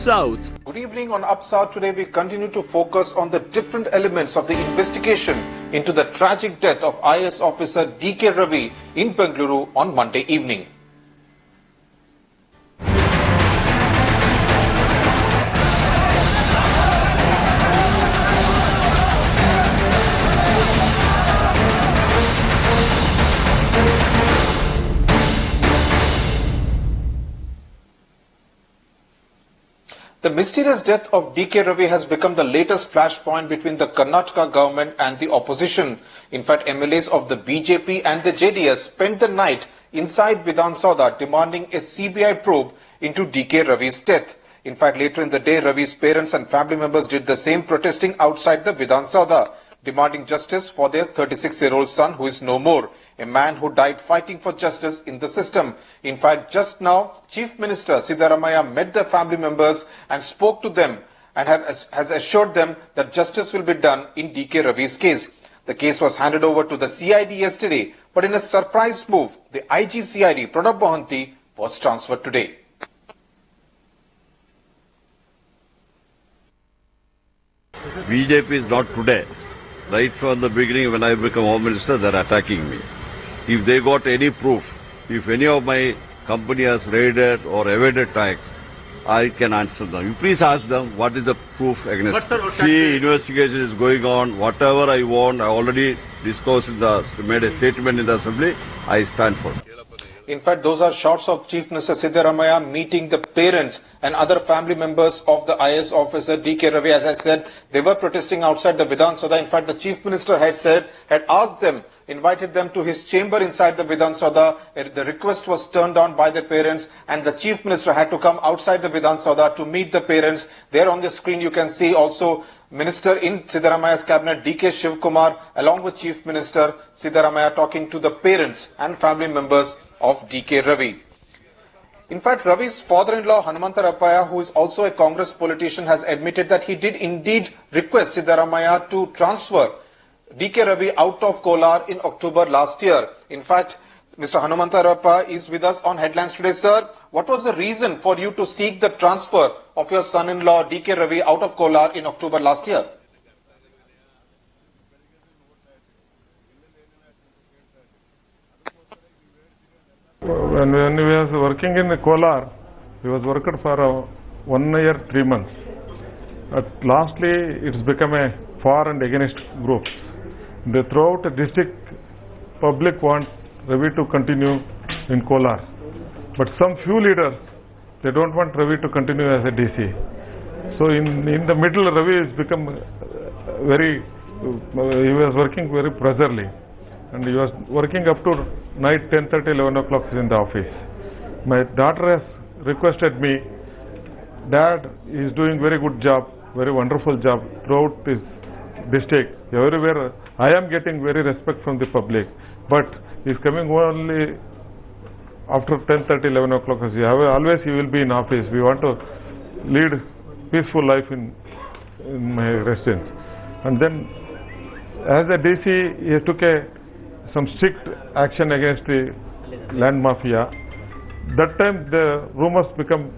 South. Good evening. On Up South today, we continue to focus on the different elements of the investigation into the tragic death of IAS officer DK Ravi in Bengaluru on Monday evening. The mysterious death of DK Ravi has become the latest flashpoint between the Karnataka government and the opposition. In fact, MLAs of the BJP and the JDS spent the night inside Vidhan Sabha demanding a CBI probe into DK Ravi's death. In fact, later in the day, Ravi's parents and family members did the same, protesting outside the Vidhan Sabha, demanding justice for their 36-year-old son who is no more, a man who died fighting for justice in the system. In fact, just now, Chief Minister Siddaramaiah met the family members and spoke to them and has assured them that justice will be done in DK Ravi's case. The case was handed over to the CID yesterday, but in a surprise move, the IG CID, Pranab Mohanty, was transferred today. BJP is not today. Right from the beginning, when I become Home Minister, they are attacking me. If they got any proof, if any of my company has raided or evaded tax, I can answer them. You please ask them what is the proof against me. See, investigation is going on. Whatever I want, I already discussed made a statement in the Assembly. I stand for it. In fact, those are shots of Chief Minister Siddaramaiah meeting the parents and other family members of the IAS officer DK Ravi. As I said, they were protesting outside the Vidhan Sabha. In fact, the Chief Minister had asked them, invited them to his chamber inside the Vidhan Sabha. The request was turned down by the parents, and the Chief Minister had to come outside the Vidhan Sabha to meet the parents. There on the screen you can see also Minister in Siddaramaiah's cabinet, DK Shivkumar, along with Chief Minister Siddaramaiah, talking to the parents and family members of DK Ravi. In fact, Ravi's father-in-law, Hanumantarapaya, who is also a Congress politician, has admitted that he did indeed request Siddaramaiah to transfer DK Ravi out of Kolar in October last year. In fact, Mr. Hanumantarapaya is with us on Headlines today. Sir, what was the reason for you to seek the transfer of your son-in-law, DK Ravi, out of Kolar in October last year? When he was working in Kolar, he was working for 1 year, 3 months. Lastly, it's become a for and against group. Throughout the district, public wants Ravi to continue in Kolar. But some few leaders, they don't want Ravi to continue as a DC. So in the middle, Ravi has become he was working very pressurely. And he was working up to night 10:30, 11 o'clock in the office. My daughter has requested me, Dad is doing very good job, very wonderful job throughout this district. Everywhere I am getting very respect from the public, but he's coming only after 10:30, 11 o'clock. Always he will be in office. We want to lead peaceful life in my residence. And then as a DC, he took some strict action against the land mafia. That time the rumors become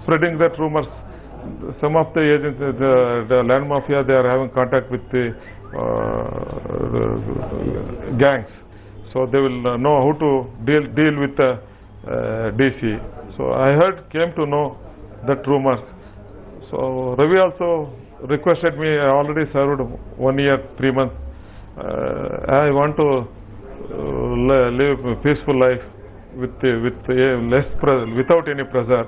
spreading that rumors. Some of the agents, the land mafia, they are having contact with the gangs. So they will know how to deal with the DC. So I came to know that rumors. So Ravi also requested me. I already served 1 year, 3 months. I want to live a peaceful life without any pressure.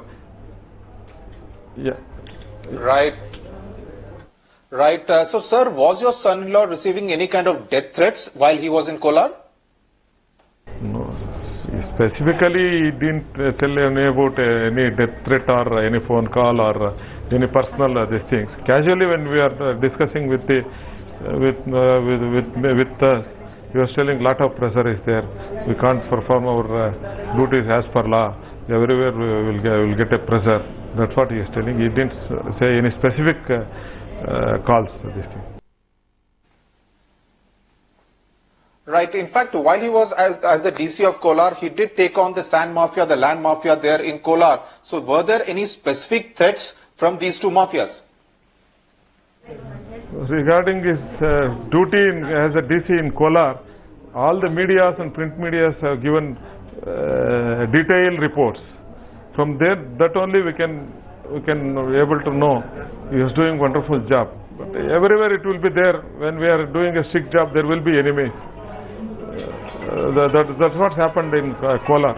Yeah. Right. So, sir, was your son-in-law receiving any kind of death threats while he was in Kolar? No. Specifically, he didn't tell any about any death threat or any phone call or any personal these things. Casually, when we are discussing with us, he was telling lot of pressure is there. We can't perform our duties as per law. Everywhere we will get a pressure. That's what he is telling. He didn't say any specific calls to this thing. Right. In fact, while he was as the DC of Kolar, he did take on the sand mafia, the land mafia there in Kolar. So were there any specific threats from these two mafias? Regarding his duty as a DC in Kolar, all the medias and print medias have given detailed reports. From there, that only we can able to know he is doing wonderful job. But everywhere it will be there. When we are doing a strict job, there will be enemies. That's what happened in Kolar.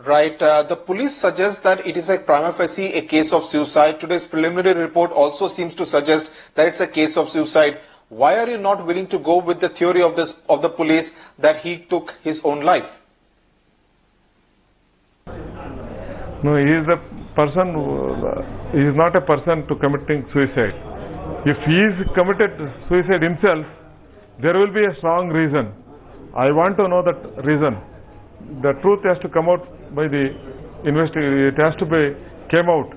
Right. The police suggests that it is a prima facie a case of suicide. Today's preliminary report also seems to suggest that it's a case of suicide. Why are you not willing to go with the theory of the police that he took his own life? No, he is a person. He is not a person to committing suicide. If he is committed suicide himself, there will be a strong reason. I want to know that reason. The truth has to come out by the investigation. It has to be came out.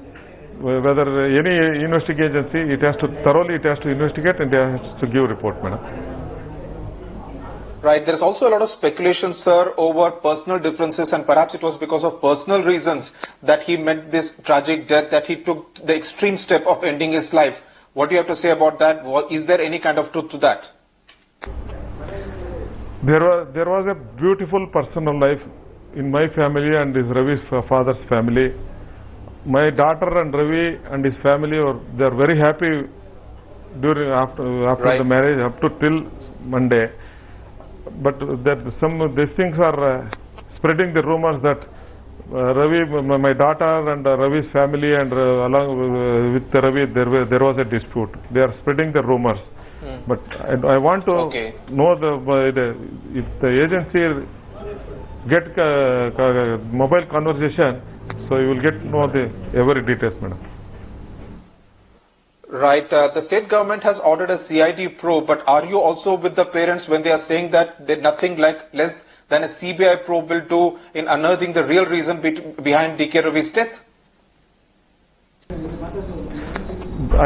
Whether any investigation agency, it has to investigate and it has to give report, madam. Right. There is also a lot of speculation, sir, over personal differences, and perhaps it was because of personal reasons that he met this tragic death, that he took the extreme step of ending his life. What do you have to say about that? Is there any kind of truth to that? There was a beautiful personal life in my family and his Ravi's father's family. My daughter and Ravi and his family they are very happy after right. the marriage up to till Monday. But some of these things are spreading the rumors that Ravi, my daughter and Ravi's family and along with Ravi there was a dispute. They are spreading the rumors. But I want to know if the agency get mobile conversation, so you will get know the every details, madam. Right. The state government has ordered a CID probe, but are you also with the parents when they are saying that nothing less than a CBI probe will do in unearthing the real reason behind DK Ravi's death?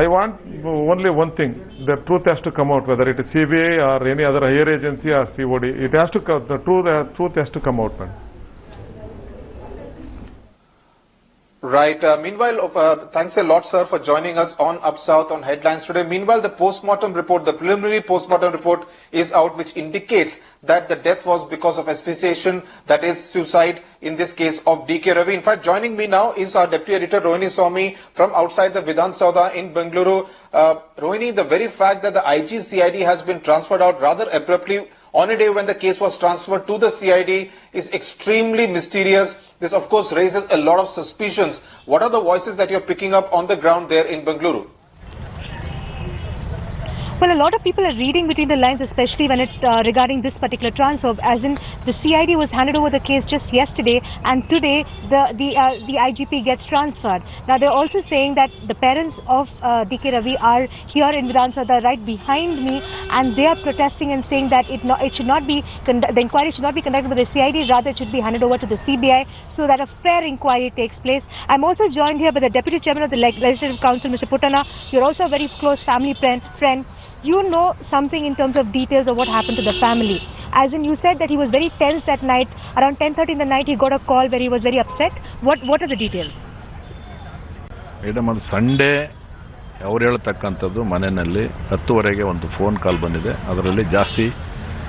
I want only one thing: the truth has to come out, whether it is CBI or any other higher agency or COD. It has to come. The truth has to come out, man. Right. Meanwhile, thanks a lot, sir, for joining us on Up South on Headlines today. Meanwhile, the postmortem report, the preliminary postmortem report is out, which indicates that the death was because of asphyxiation, that is suicide in this case of DK Ravi. In fact, joining me now is our Deputy Editor Rohini Swamy from outside the Vidhan Sauda in Bengaluru. Rohini, the very fact that the IG CID has been transferred out rather abruptly on a day when the case was transferred to the CID is extremely mysterious. This, of course, raises a lot of suspicions. What are the voices that you're picking up on the ground there in Bengaluru? Well, a lot of people are reading between the lines, especially when it's regarding this particular transfer, as in the CID was handed over the case just yesterday, and today the IGP gets transferred. Now, they're also saying that the parents of DK Ravi are here in Vidhan Sauda right behind me, and they are protesting and saying that the inquiry should not be conducted by the CID, rather it should be handed over to the CBI so that a fair inquiry takes place. I'm also joined here by the Deputy Chairman of the Legislative Council, Mr. Puttana. You're also a very close family friend. You know something in terms of details of what happened to the family. As in, you said that he was very tense that night. Around 10:30 in the night, he got a call where he was very upset. What are the details? Madam, ಅದು Sunday ಅವ್ರು ಹೇಳ್ತಕ್ಕಂಥದ್ದು ಮನೆಯಲ್ಲಿ 10:30ಗೆ ಒಂದು phone call ಬಂದಿದೆ. ಅದರಲ್ಲಿ ಜಾಸ್ತಿ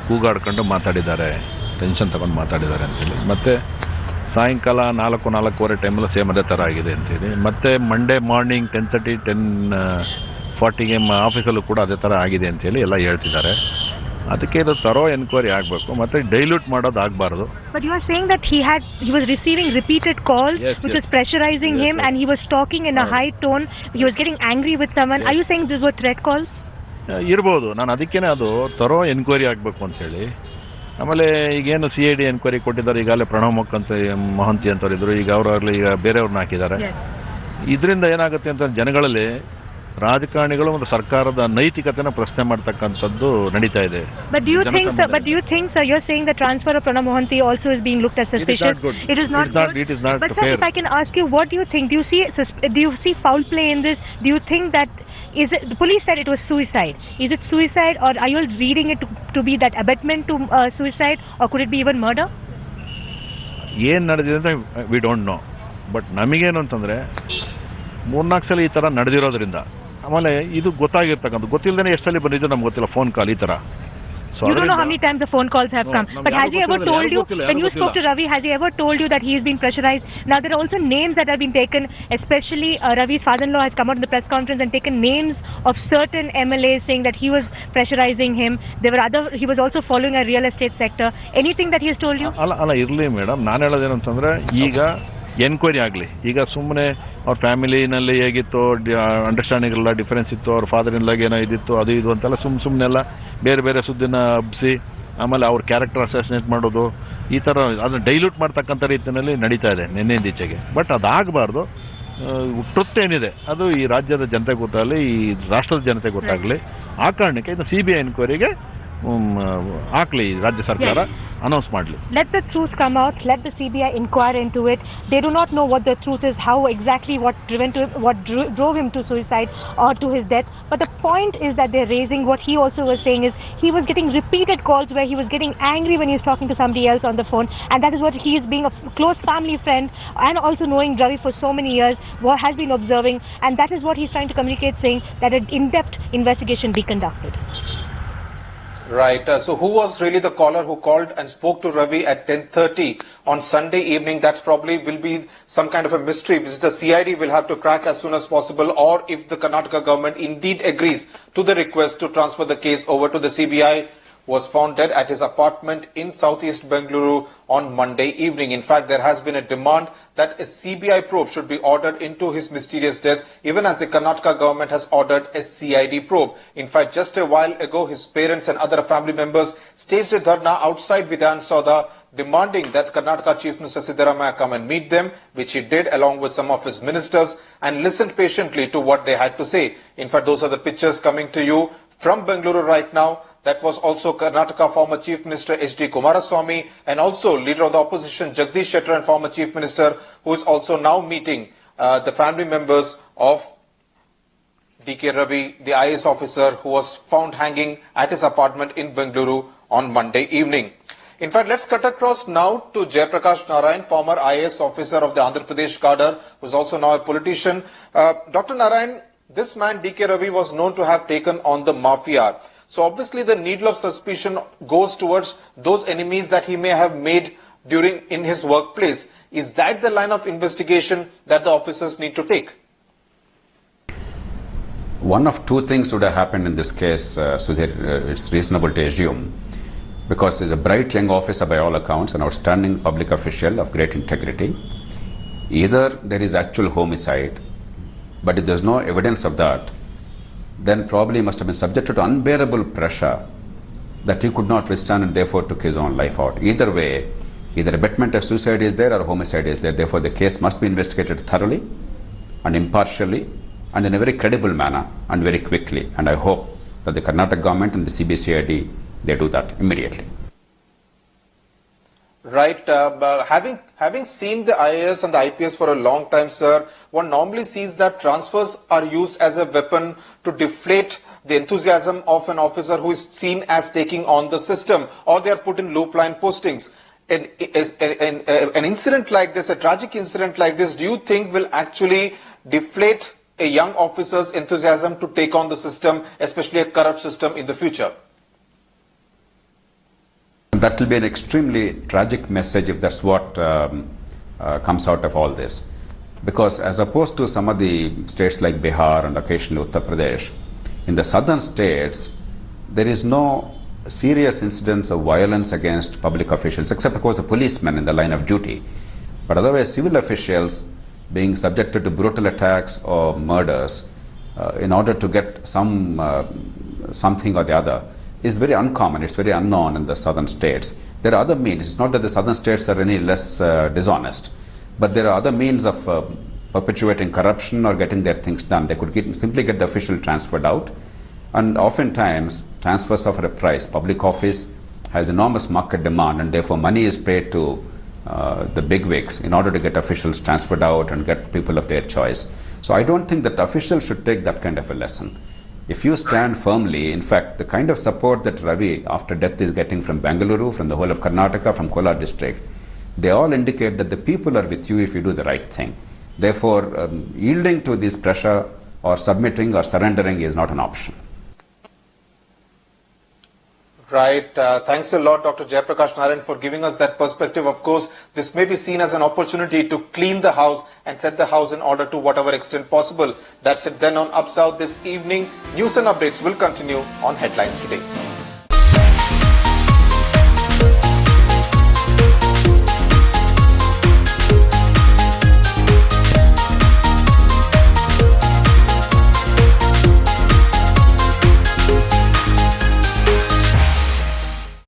ಕೂಗಾಡ್ಕೊಂಡು ಮಾತಾಡಿದ್ದಾರೆ, tension ತಗೊಂಡು ಮಾತಾಡಿದ್ದಾರೆ ಅಂತೇಳಿ. ಮತ್ತು ಸಾಯಂಕಾಲ 4:15 ಟೈಮಲ್ಲಿ ಸೇಮ್ ಅದೇ ಥರ ಆಗಿದೆ ಅಂತೇಳಿ. ಮತ್ತು ಮಂಡೇ ಮಾರ್ನಿಂಗ್ 10:30 10:40ಗೆ ಆಫೀಸಲ್ಲೂ ಕೂಡ ಅದೇ ಥರ ಆಗಿದೆ ಅಂತೇಳಿ ಎಲ್ಲ ಹೇಳ್ತಿದ್ದಾರೆ. ಅದಕ್ಕೆ ಇದು ತರೋ ಎನ್ಕ್ವೈರಿ ಆಗಬೇಕು, ಮತ್ತೆ ಡೈಲ್ಯೂಟ್ ಮಾಡೋದು ಆಗಬಾರ್ದು. But you are saying that he was receiving repeated calls, which was pressurizing him, and he was talking in a high tone. He was getting angry with someone. Are you saying these were threat calls? ಇರ್ಬೋದು. ನಾನು ಅದಕ್ಕೇನೆ ಅದು ತರೋ enquiry ಆಗಬೇಕು ಅಂತೇಳಿ. ಆಮೇಲೆ ಈಗೇನು CID enquiry ಕೊಟ್ಟಿದ್ದಾರೆ, ಈಗಾಗಲೇ ಪ್ರಣವ್ ಮೊಹಂತಿ ಅಂತವ್ರು ಇದ್ರು, ಈಗ ಅವರಲ್ಲಿ ಈಗ ಬೇರೆಯವ್ರನ್ನ ಹಾಕಿದ್ದಾರೆ. ಇದರಿಂದ ಏನಾಗುತ್ತೆ ಅಂತ ಜನಗಳಲ್ಲಿ ರಾಜಕಾರಣಿಗಳು ಮತ್ತು ಸರ್ಕಾರದ ನೈತಿಕತೆನ ಪ್ರಶ್ನೆ ಮಾಡ್ತಕ್ಕಂಥದ್ದು ನಡೀತಾ ಇದೆ. But do you think, sir, you're saying the transfer of Pranav Mohanty also is being looked as suspicious? It is not good. It is not but fair. Sir, if I can ask you, what do you think? Do you see foul play in this? Do you think that Is it, the police said it was suicide. Is it suicide, or are you all reading it to be that abetment to suicide, or could it be even murder? ಏನು ನಡೆದಿದೆ ಅಂದರೆ we don't know. But ನಮಗೇನು ಅಂತಂದರೆ 3-4 ಸಲ ಈ ಥರ ನಡೆದಿರೋದ್ರಿಂದ, ಆಮೇಲೆ ಇದು ಗೊತ್ತಾಗಿರ್ತಕ್ಕಂಥ, ಗೊತ್ತಿಲ್ಲದೇ ಎಷ್ಟು ಸಲ ಬಂದಿದ್ದು ನಮ್ಗೆ ಗೊತ್ತಿಲ್ಲ ಫೋನ್ ಕಾಲ್ ಈ ಥರ. You don't know how many times the phone calls have come. But has he ever told you, when you spoke to Ravi, has he ever told you that he has been pressurized? Now there are also names that have been taken, especially Ravi's father-in-law has come out in the press conference and taken names of certain MLAs saying that he was pressurizing him. He was also following a real estate sector. Anything that he has told you? ಅಲ್ಲ ಇರಲಿ madam, ನಾನು ಹೇಳೋದೇನು ಅಂತಂದರೆ, ಈಗ enquiry ಆಗಲಿ. ಈಗ ಸುಮ್ಮನೆ ಅವ್ರ ಫ್ಯಾಮಿಲಿನಲ್ಲಿ ಹೇಗಿತ್ತು, ಅಂಡರ್ಸ್ಟ್ಯಾಂಡಿಂಗ್ ಎಲ್ಲ ಡಿಫರೆನ್ಸ್ ಇತ್ತು, ಅವ್ರ ಫಾದರ್ ಇನ್ ಲಾಗ್ ಏನೋ ಇದಿತ್ತು, ಅದು ಇದು ಅಂತೆಲ್ಲ ಸುಮ್ಮನೆಲ್ಲ ಬೇರೆ ಬೇರೆ ಸುದ್ದಿನ ಹಬ್ಬಿಸಿ ಆಮೇಲೆ ಅವ್ರ ಕ್ಯಾರೆಕ್ಟರ್ ಅಸಾಸಿನೇಟ್ ಮಾಡೋದು, ಈ ಥರ ಅದನ್ನು ಡೈಲ್ಯೂಟ್ ಮಾಡ್ತಕ್ಕಂಥ ರೀತಿಯಲ್ಲಿ ನಡೀತಾ ಇದೆ ನಿನ್ನೆಂದೀಚೆಗೆ. ಬಟ್ ಅದಾಗಬಾರ್ದು. ಟ್ರುತ್ ಏನಿದೆ ಅದು ಈ ರಾಜ್ಯದ ಜನತೆ ಗೊತ್ತಾಗಲಿ, ಈ ರಾಷ್ಟ್ರದ ಜನತೆ ಗೊತ್ತಾಗಲಿ. ಆ ಕಾರಣಕ್ಕೆ ಇದು CBI ಎನ್ಕ್ವೈರಿಗೆ ಹಾಕಲಿ ರಾಜ್ಯ ಸರ್ಕಾರ, ಅನೌನ್ಸ್ ಮಾಡಲಿ. Let the truth come out. Let the CBI inquire into it. They do not know what the truth is, how exactly what drove him to suicide or to his death. But the point is that they're raising, what he also was saying is he was getting repeated calls where he was getting angry when he was talking to somebody else on the phone, and that is what he is, being a close family friend and also knowing Ravi for so many years, what has been observing, and that is what he's trying to communicate, saying that an in-depth investigation be conducted. Right. So who was really the caller who called and spoke to Ravi at 10:30 on Sunday evening? That's probably will be some kind of a mystery which the CID will have to crack as soon as possible, or if the Karnataka government indeed agrees to the request to transfer the case over to the CBI. Was found dead at his apartment in southeast Bengaluru on Monday evening. In fact, there has been a demand that a CBI probe should be ordered into his mysterious death, even as the Karnataka government has ordered a CID probe. In fact, just a while ago, his parents and other family members staged a dharna outside Vidhan Sauda, demanding that Karnataka Chief Minister Siddaramaiah come and meet them, which he did along with some of his ministers, and listened patiently to what they had to say. In fact, those are the pictures coming to you from Bengaluru right now. That was also Karnataka former Chief Minister H.D. Kumaraswamy, and also leader of the opposition Jagdish Shettar, and former Chief Minister, who is also now meeting the family members of DK Ravi, the IAS officer who was found hanging at his apartment in Bengaluru on Monday evening. In fact, let's cut across now to Jayaprakash Narayan, former IAS officer of the Andhra Pradesh cadre, who is also now a politician. Dr. Narayan, this man DK Ravi was known to have taken on the mafia. So obviously the needle of suspicion goes towards those enemies that he may have made in his workplace. Is that the line of investigation that the officers need to take? One of two things would have happened in this case, Sudhir, it's reasonable to assume, because he's a bright young officer by all accounts, an outstanding public official of great integrity. Either there is actual homicide, but if there's no evidence of that, then probably must have been subjected to unbearable pressure that he could not withstand and therefore took his own life out. Either way, either abetment of suicide is there or homicide is there. Therefore, the case must be investigated thoroughly and impartially and in a very credible manner and very quickly. And I hope that the Karnataka government and the CBCID, they do that immediately. Right. Having seen the IAS and the IPS for a long time, sir, one normally sees that transfers are used as a weapon to deflate the enthusiasm of an officer who is seen as taking on the system, or they are put in loop line postings. An incident like this, a tragic incident like this, do you think will actually deflate a young officer's enthusiasm to take on the system, especially a corrupt system in the future? That will be an extremely tragic message if that's what comes out of all this. Because as opposed to some of the states like Bihar and occasionally Uttar Pradesh, in the southern states, there is no serious incidents of violence against public officials, except of course the policemen in the line of duty. But otherwise, civil officials being subjected to brutal attacks or murders in order to get something or the other is very uncommon. It's very unknown in the southern states. There are other means. It's not that the southern states are any less dishonest, but there are other means of perpetuating corruption or getting their things done. They could simply get the official transferred out, and oftentimes transfers suffer a price. Public office has enormous market demand, and therefore money is paid to the bigwigs in order to get officials transferred out and get people of their choice. So I don't think that officials should take that kind of a lesson. If you stand firmly, in fact, the kind of support that Ravi after death is getting from Bengaluru, from the whole of Karnataka, from Kolar district, they all indicate that the people are with you if you do the right thing. Therefore, yielding to this pressure or submitting or surrendering is not an option. Right. Thanks a lot, Dr. Jayaprakash Narayan, for giving us that perspective. Of course, this may be seen as an opportunity to clean the house and set the house in order to whatever extent possible. That's it then on Up South this evening. News and updates will continue on Headlines Today.